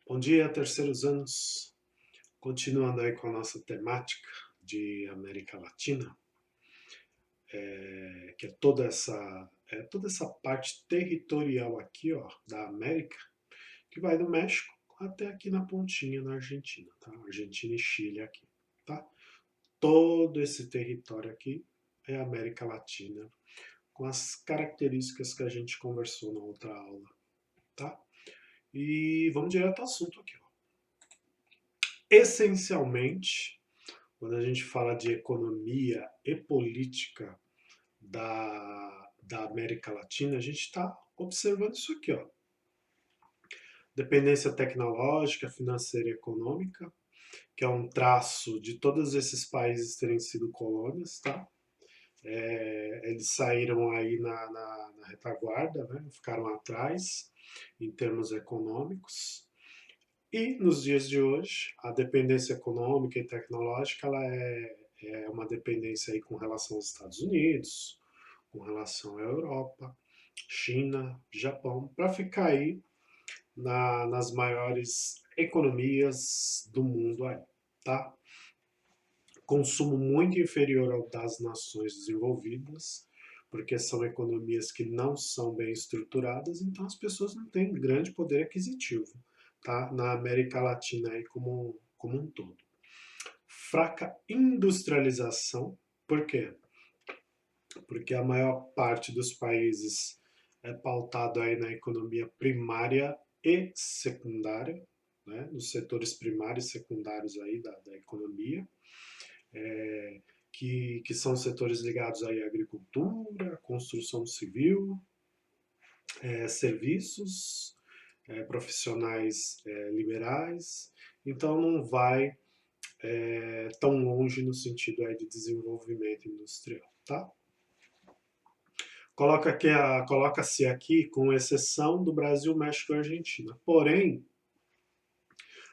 Bom dia, terceiros anos. Continuando aí com a nossa temática de América Latina, que é toda essa parte territorial aqui, ó, da América, que vai do México até aqui na pontinha na Argentina, tá? Argentina e Chile aqui, tá? Todo esse território aqui é América Latina, com as características que a gente conversou na outra aula, tá? E vamos direto ao assunto aqui, ó. Essencialmente, quando a gente fala de economia e política da América Latina, a gente está observando isso aqui, ó. Dependência tecnológica, financeira e econômica, que é um traço de todos esses países terem sido colônias, tá? Eles saíram aí na retaguarda, né? Ficaram atrás em termos econômicos. E nos dias de hoje, a dependência econômica e tecnológica ela é uma dependência aí com relação aos Estados Unidos, com relação à Europa, China, Japão, para ficar aí nas maiores economias do mundo aí, tá? Consumo muito inferior ao das nações desenvolvidas, porque são economias que não são bem estruturadas, então as pessoas não têm grande poder aquisitivo, tá? Na América Latina aí como um todo. Fraca industrialização, por quê? Porque a maior parte dos países é pautado aí na economia primária e secundária, né? Nos setores primários e secundários aí da economia, que são setores ligados aí à agricultura, construção civil, serviços, profissionais liberais, então não vai tão longe no sentido aí de desenvolvimento industrial, tá? Coloca-se aqui com exceção do Brasil, México e Argentina. Porém,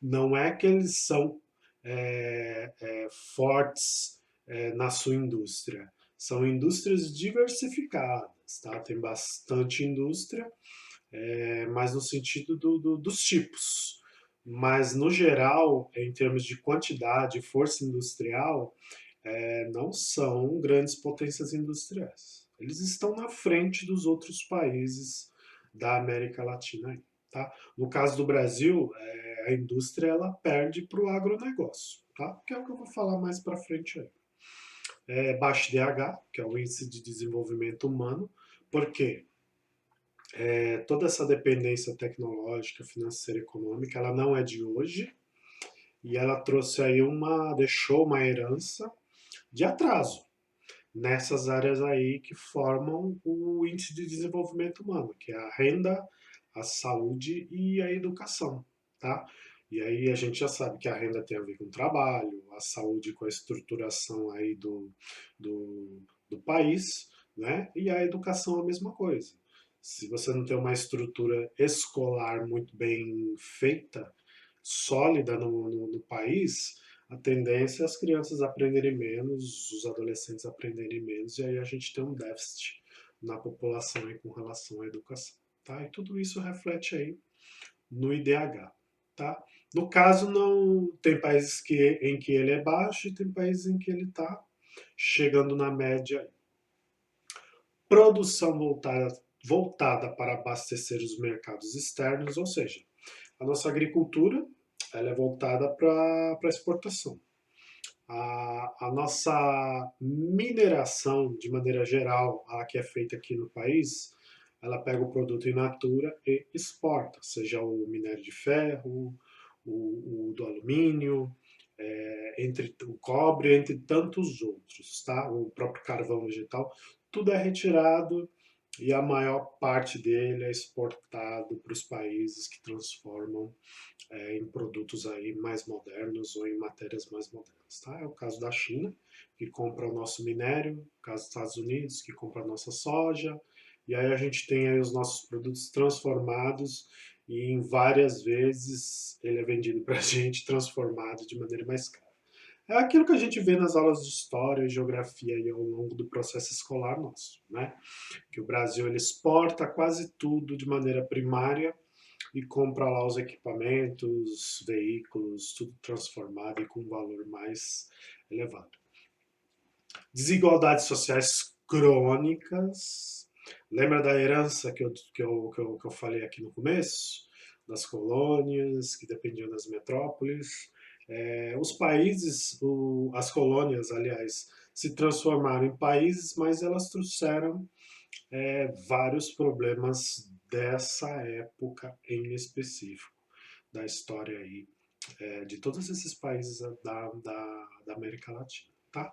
não é que eles são fortes na sua indústria. São indústrias diversificadas, tá? Tem bastante indústria, mas no sentido dos tipos. Mas, no geral, em termos de quantidade e força industrial, não são grandes potências industriais. Eles estão na frente dos outros países da América Latina. Tá? No caso do Brasil, a indústria ela perde para o agronegócio, tá? Que é o que eu vou falar mais para frente aí. Baixo DH, que é o Índice de Desenvolvimento Humano, porque toda essa dependência tecnológica, financeira, econômica, ela não é de hoje e ela trouxe aí deixou uma herança de atraso nessas áreas aí que formam o índice de desenvolvimento humano, que é a renda, a saúde e a educação, tá? E aí a gente já sabe que a renda tem a ver com o trabalho, a saúde com a estruturação aí do país, né? E a educação é a mesma coisa. Se você não tem uma estrutura escolar muito bem feita, sólida no país, a tendência é as crianças aprenderem menos, os adolescentes aprenderem menos, e aí a gente tem um déficit na população aí com relação à educação. Tá? E tudo isso reflete aí no IDH. Tá? No caso, não tem países em que ele é baixo e tem países em que ele está chegando na média. Produção voltada para abastecer os mercados externos, ou seja, a nossa agricultura ela é voltada para exportação. A nossa mineração, de maneira geral, a que é feita aqui no país, ela pega o produto in natura e exporta, seja o minério de ferro, o do alumínio, entre o cobre, entre tantos outros, tá? O próprio carvão vegetal, tudo é retirado e a maior parte dele é exportado para os países que transformam em produtos aí mais modernos ou em matérias mais modernas. Tá? É o caso da China, que compra o nosso minério, o caso dos Estados Unidos, que compra a nossa soja, e aí a gente tem aí os nossos produtos transformados e em várias vezes ele é vendido para a gente transformado de maneira mais cara. É aquilo que a gente vê nas aulas de história e geografia aí ao longo do processo escolar nosso, né? Que o Brasil ele exporta quase tudo de maneira primária e compra lá os equipamentos, veículos, tudo transformado e com valor mais elevado. Desigualdades sociais crônicas. Lembra da herança que eu falei aqui no começo? Das colônias, que dependiam das metrópoles. Os países, as colônias, aliás, se transformaram em países, mas elas trouxeram vários problemas dessa época em específico, da história aí, de todos esses países da América Latina, tá?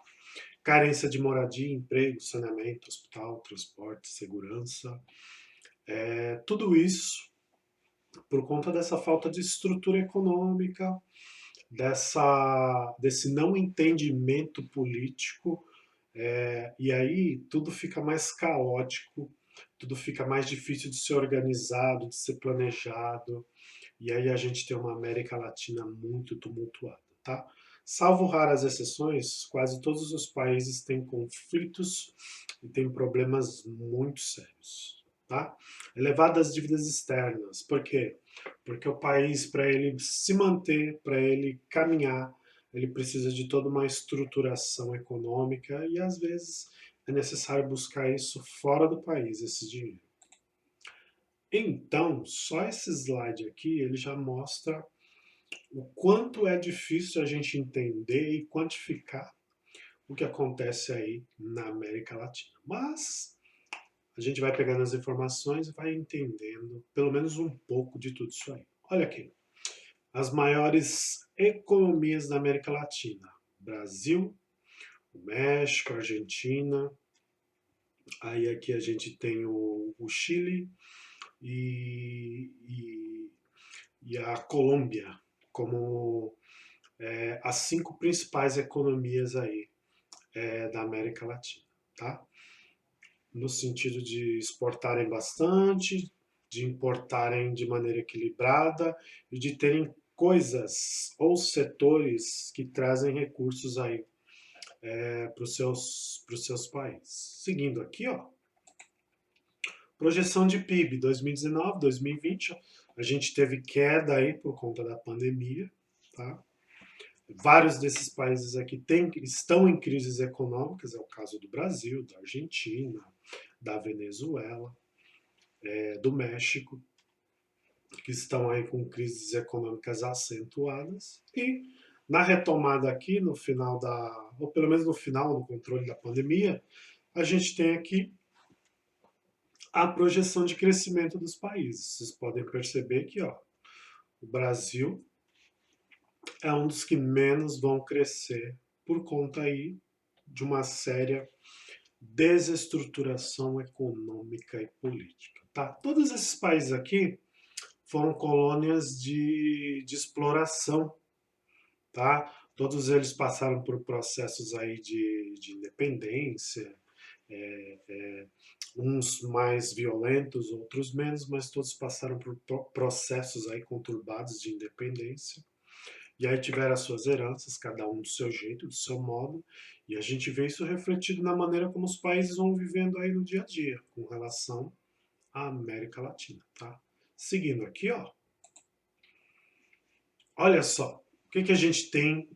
Carência de moradia, emprego, saneamento, hospital, transporte, segurança, tudo isso por conta dessa falta de estrutura econômica, desse não entendimento político, e aí tudo fica mais caótico, tudo fica mais difícil de ser organizado, de ser planejado, e aí a gente tem uma América Latina muito tumultuada, tá? Salvo raras exceções, quase todos os países têm conflitos e têm problemas muito sérios, tá? Elevadas dívidas externas. Por quê? Porque o país, para ele se manter, para ele caminhar, ele precisa de toda uma estruturação econômica e às vezes é necessário buscar isso fora do país, esse dinheiro. Então, só esse slide aqui, ele já mostra o quanto é difícil a gente entender e quantificar o que acontece aí na América Latina. Mas a gente vai pegando as informações e vai entendendo pelo menos um pouco de tudo isso aí. Olha aqui, as maiores economias da América Latina: Brasil, o México, a Argentina, aí aqui a gente tem o Chile e, e a Colômbia como as 5 principais economias aí da América Latina, tá? No sentido de exportarem bastante, de importarem de maneira equilibrada e de terem coisas ou setores que trazem recursos aí para os seus países. Seguindo aqui, ó, projeção de PIB 2019, 2020, a gente teve queda aí por conta da pandemia, tá? Vários desses países aqui estão em crises econômicas, é o caso do Brasil, da Argentina, da Venezuela, do México, que estão aí com crises econômicas acentuadas. E na retomada aqui, no final ou pelo menos no final, no controle da pandemia, a gente tem aqui a projeção de crescimento dos países. Vocês podem perceber que ó, o Brasil é um dos que menos vão crescer por conta aí de uma séria desestruturação econômica e política. Tá? Todos esses países aqui foram colônias de exploração, tá? Todos eles passaram por processos aí de independência, é, é, uns mais violentos, outros menos, mas todos passaram por processos aí conturbados de independência. E aí tiveram as suas heranças, cada um do seu jeito, do seu modo, e a gente vê isso refletido na maneira como os países vão vivendo aí no dia a dia, com relação à América Latina, tá? Seguindo aqui, ó, olha só, o que a gente tem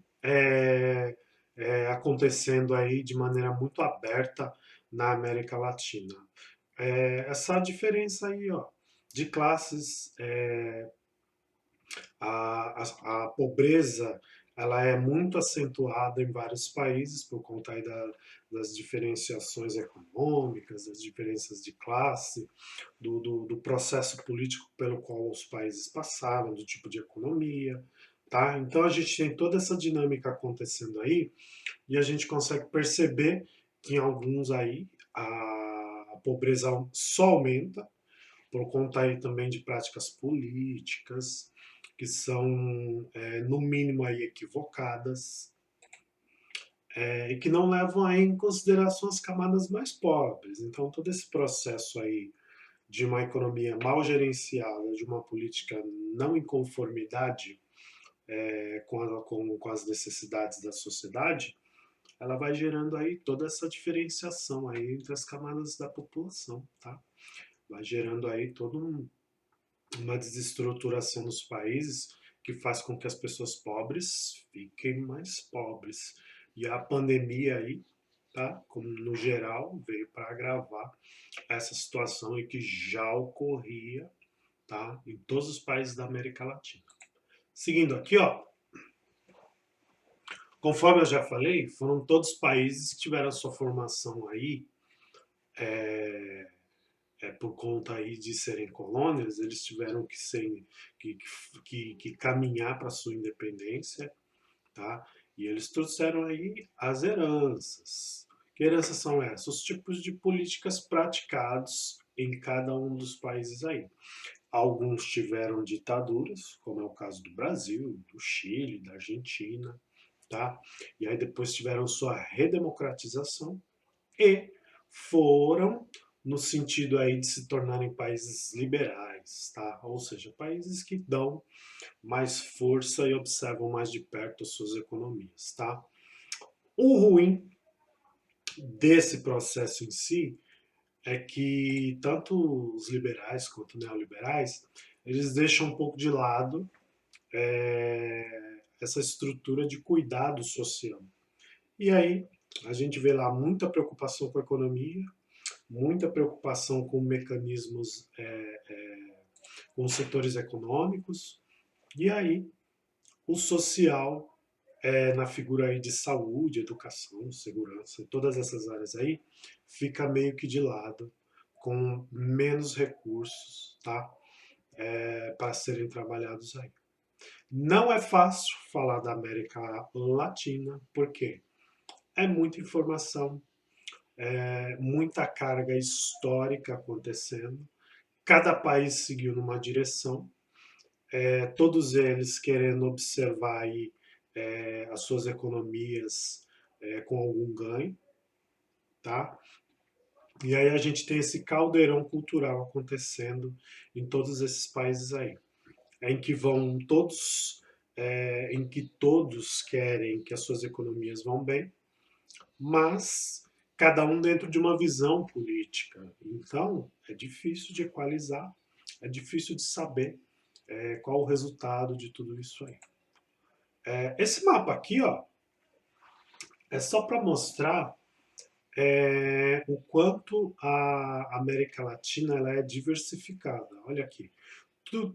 acontecendo aí de maneira muito aberta na América Latina. Essa diferença aí, ó, de classes, a pobreza ela é muito acentuada em vários países por conta aí das diferenciações econômicas, das diferenças de classe, do processo político pelo qual os países passaram, do tipo de economia, tá? Então a gente tem toda essa dinâmica acontecendo aí e a gente consegue perceber que em alguns aí a pobreza só aumenta por conta aí também de práticas políticas que são, no mínimo, aí equivocadas, e que não levam aí em consideração as camadas mais pobres. Então, todo esse processo aí de uma economia mal gerenciada, de uma política não em conformidade com as necessidades da sociedade, ela vai gerando aí toda essa diferenciação aí entre as camadas da população, tá? Vai gerando aí todo uma desestruturação nos países que faz com que as pessoas pobres fiquem mais pobres. E a pandemia aí, tá? Como no geral, veio para agravar essa situação e que já ocorria, tá? Em todos os países da América Latina. Seguindo aqui, ó, conforme eu já falei, foram todos países que tiveram sua formação aí por conta aí de serem colônias, eles tiveram que, ser, que caminhar para sua independência, tá? E eles trouxeram aí as heranças. Que heranças são essas? Os tipos de políticas praticados em cada um dos países aí. Alguns tiveram ditaduras, como é o caso do Brasil, do Chile, da Argentina, tá? E aí depois tiveram sua redemocratização e foram no sentido aí de se tornarem países liberais, tá? Ou seja, países que dão mais força e observam mais de perto as suas economias, tá? O ruim desse processo em si é que tanto os liberais quanto os neoliberais, eles deixam um pouco de lado essa estrutura de cuidado social. E aí a gente vê lá muita preocupação com a economia, muita preocupação com mecanismos, com os setores econômicos, e aí o social na figura aí de saúde, educação, segurança, todas essas áreas aí, fica meio que de lado, com menos recursos, tá? Para serem trabalhados aí. Não é fácil falar da América Latina, porque é muita informação, muita carga histórica acontecendo, cada país seguiu numa direção, todos eles querendo observar aí, as suas economias com algum ganho, tá? E aí a gente tem esse caldeirão cultural acontecendo em todos esses países aí, em que vão todos, em que todos querem que as suas economias vão bem, mas cada um dentro de uma visão política. Então é difícil de equalizar, é difícil de saber qual o resultado de tudo isso aí. Esse mapa aqui, ó, é só para mostrar o quanto a América Latina ela é diversificada. Olha aqui,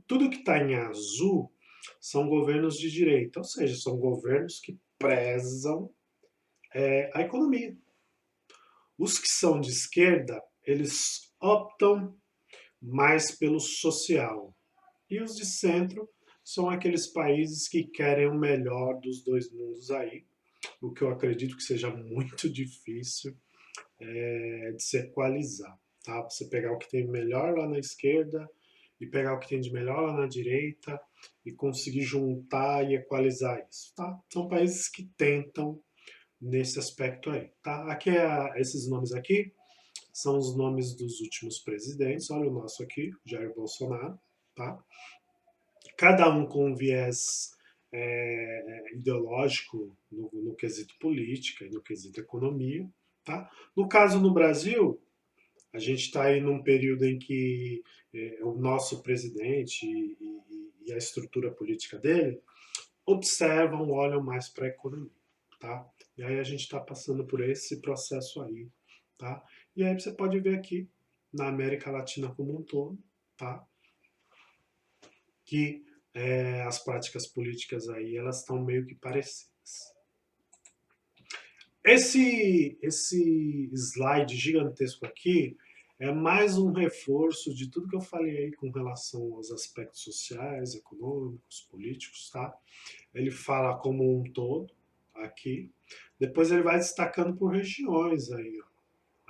tudo que está em azul são governos de direita, ou seja, são governos que prezam a economia. Os que são de esquerda, eles optam mais pelo social. E os de centro são aqueles países que querem o melhor dos dois mundos aí, o que eu acredito que seja muito difícil de se equalizar. Tá? Você pegar o que tem de melhor lá na esquerda e pegar o que tem de melhor lá na direita e conseguir juntar e equalizar isso. Tá? São países que tentam nesse aspecto aí. Tá? Aqui esses nomes aqui são os nomes dos últimos presidentes. Olha o nosso aqui, Jair Bolsonaro. Tá? Cada um com um viés ideológico no quesito política e no quesito economia. Tá? No caso no Brasil, a gente está aí num período em que o nosso presidente e a estrutura política dele observam, olham mais para a economia, tá? E aí a gente está passando por esse processo aí, tá? E aí você pode ver aqui na América Latina como um todo, tá? Que as práticas políticas aí elas estão meio que parecidas. Esse slide gigantesco aqui é mais um reforço de tudo que eu falei aí com relação aos aspectos sociais, econômicos, políticos, tá? Ele fala como um todo aqui. Depois ele vai destacando por regiões aí, ó.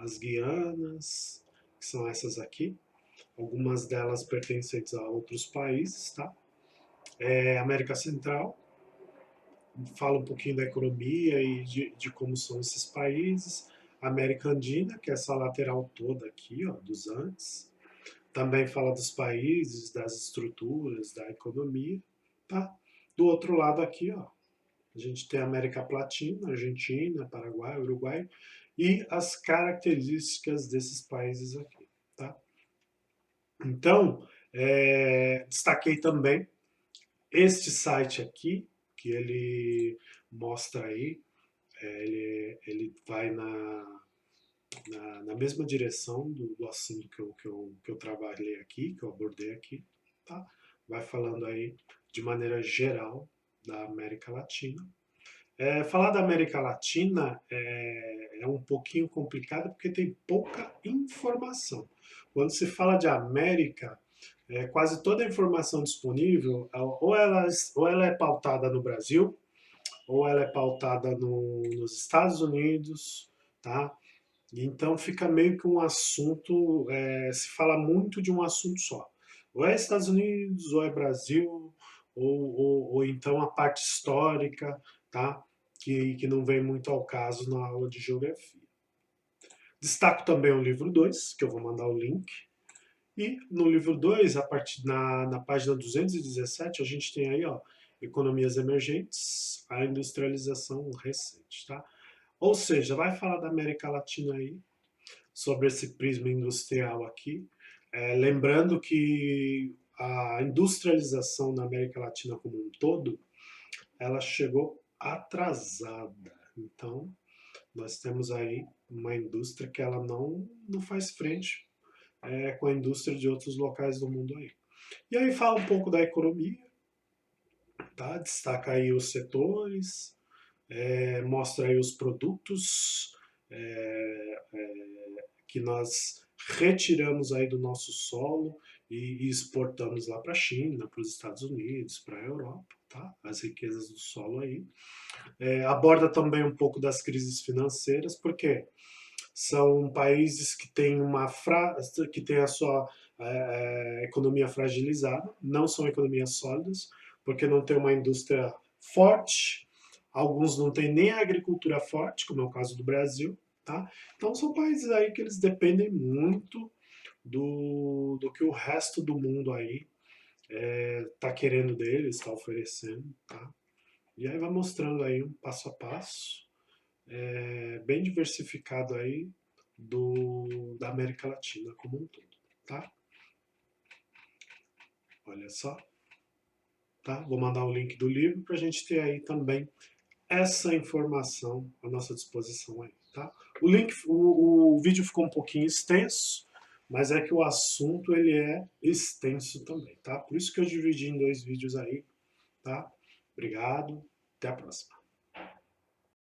As Guianas, que são essas aqui. Algumas delas pertencentes a outros países, tá? América Central, fala um pouquinho da economia e de como são esses países. América Andina, que é essa lateral toda aqui, ó, dos Andes. Também fala dos países, das estruturas, da economia, tá? Do outro lado aqui, ó, a gente tem a América Latina, Argentina, Paraguai, Uruguai e as características desses países aqui, tá? Então, Destaquei também este site aqui, que ele mostra aí, ele vai na mesma direção do assunto que eu trabalhei aqui, que eu abordei aqui, tá? Vai falando aí de maneira geral da América Latina. Falar da América Latina é um pouquinho complicado porque tem pouca informação. Quando se fala de América, quase toda a informação disponível, ou ela é pautada no Brasil, ou ela é pautada nos Estados Unidos, tá? Então fica meio que um assunto, se fala muito de um assunto só. Ou é Estados Unidos, ou é Brasil, ou então a parte histórica, tá? Que não vem muito ao caso na aula de geografia. Destaco também o livro 2, que eu vou mandar o link. E no livro 2, na página 217, a gente tem aí, ó, economias emergentes, a industrialização recente, tá? Ou seja, vai falar da América Latina aí, sobre esse prisma industrial aqui. Lembrando que a industrialização na América Latina como um todo, ela chegou atrasada. Então, nós temos aí uma indústria que ela não faz frente com a indústria de outros locais do mundo aí. E aí fala um pouco da economia, tá? Destaca aí os setores, mostra aí os produtos que nós retiramos aí do nosso solo e exportamos lá para a China, para os Estados Unidos, para a Europa, tá? As riquezas do solo aí. Aborda também um pouco das crises financeiras, porque são países que têm que têm a sua economia fragilizada, não são economias sólidas, porque não tem uma indústria forte, alguns não têm nem a agricultura forte, como é o caso do Brasil, tá? Então são países aí que eles dependem muito do que o resto do mundo aí está querendo deles, está oferecendo, tá? E aí vai mostrando aí um passo a passo, bem diversificado aí da América Latina como um todo, tá? Olha só, tá? Vou mandar o link do livro para a gente ter aí também essa informação à nossa disposição aí, tá? O vídeo ficou um pouquinho extenso, mas é que o assunto ele é extenso também, tá? Por isso que eu dividi em 2 vídeos aí, tá? Obrigado, até a próxima.